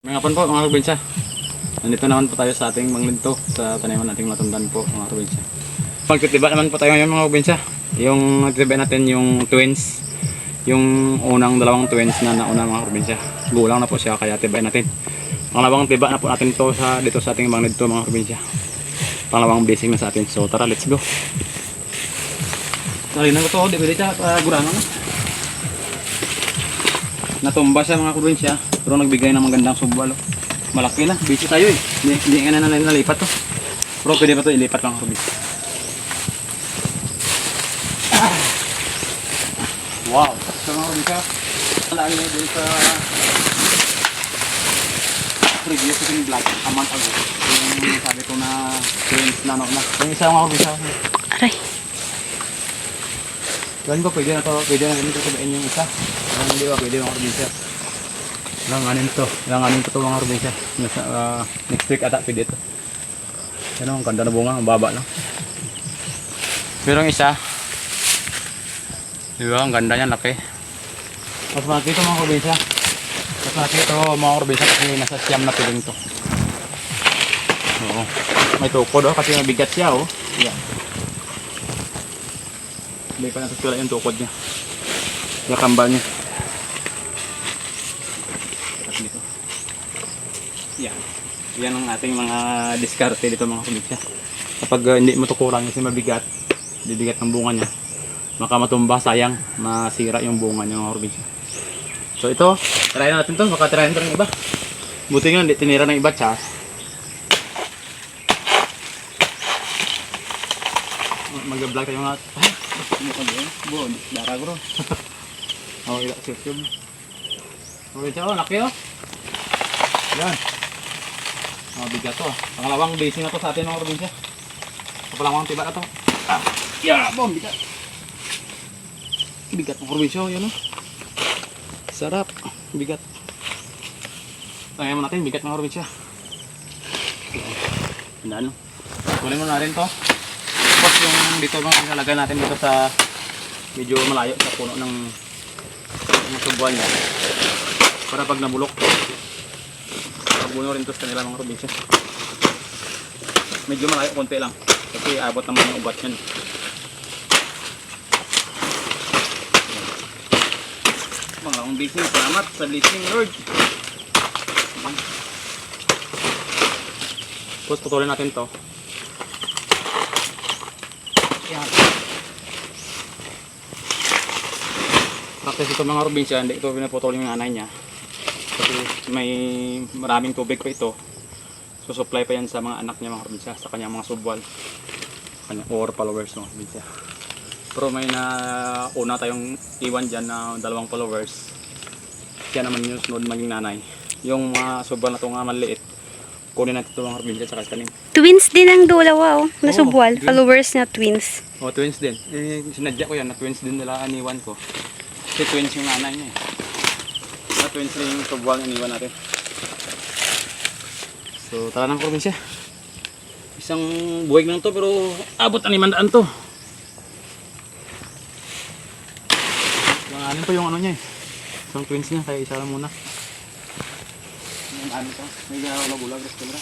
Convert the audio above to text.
Mga hapon po mga probinsya. Nandito naman po tayo sa ating manglinto sa taniman nating matundan po mga probinsya. Magtitiba naman po tayo ngayon mga probinsya. Yung nagtitiba natin yung twins. Yung unang dalawang twins na nauna mga probinsya. Gulang na po siya kaya tibay natin. Pangalawang tiba na po natin to dito sa ating manglinto mga probinsya. Pangalawang blessing na sa atin. So tara, let's go. Narinan ko to, di pwede siya gurangan. Natumba siya mga probinsya. Pero nagbigay ng magandang subwalo. Malaki na, busy tayo eh. Hindi nga na nalipat to. Pero pwede pa to ilipat lang rubis. Wow! So mga rubis ha, nalaan nyo din sa previous yung vlog a month ago. Yung sabi ko na twins na na. Yung isa mga rubis ha. Aray. Gawin ko pwede na to, pwede na rin ito sabihin yung isa. Hindi ba pwede mga rubis ha. Langanin ko to mga probinsya. Next week ata pwede ito. Yan ang ganda na bunga, ang baba lang. Pero ang isa, di ba, ang ganda niya, laki. Mas malaki ito mga probinsya. Mas malaki ito mga probinsya kasi nasa siyam na piling to. Oo. May tukod kasi mabigat siya oh. Yan. Hindi pa natusula yung tukod niya. Yung kambal niya. Yan ang ating mga diskarte dito mga probinsya. Kapag hindi mo tukuran kasi mabigat, bibigat ng bunga niya, baka matumba, sayang, masira yung bunga niya mga probinsya. So ito, try natin to, baka try natin ng iba. Buti nga hindi tinira ng iba, chas. Mag-vlog tayo nga. Ano ka doon? Buon, dara bro. Okay, YouTube. Probinsya oh, laki oh. Yan. Bigat to. Pangalawang basing na to sa atin mga probinsya. Kapalawang tiba na to. Yeah, bom, bigat. Bigat ng probinsya, yan o. Sarap. Bigat. Tangyan mo natin, bigat ng probinsya. Ano? Kunin mo na rin to. Tapos yung dito bang ilalagay natin dito sa medyo malayo sa puno ng subuan niya. Para pag nabulok buno rin to sa kanila mga probinsya. Medyo malayo konti lang kasi abot naman yung ubat yan. Mga akong blessing, salamat sa blessing Lord. Tapos putulin natin to. Yan. Practice ito mga probinsya, hindi ito pinaputulin yung nanay niya. Kasi may maraming tubig pa ito. So supply pa yan sa mga anak niya mga probinsya, sa kanyang mga subwal, or followers mga probinsya. Pero may una tayong iwan dyan na 2 followers. Kaya naman yung sunod maging nanay. Yung mga subwal na ito nga maliit, kunin natin ito mga probinsya sa kastanin. Twins din ang dalawa oh, na subwal. Followers na twins. Oh, twins din. Sinadya ko yan na twins din nila aniwan ko. Kasi twins yung nanay niya eh. Twins rin yung subwal na iniwan natin. So tara ng probinsya. Isang buwig lang to pero abot ang 500 to. Langanin pa yung ano niya eh. Isang twins niya kaya isa lang muna. Yung ano to, may ulag-ulag sa camera.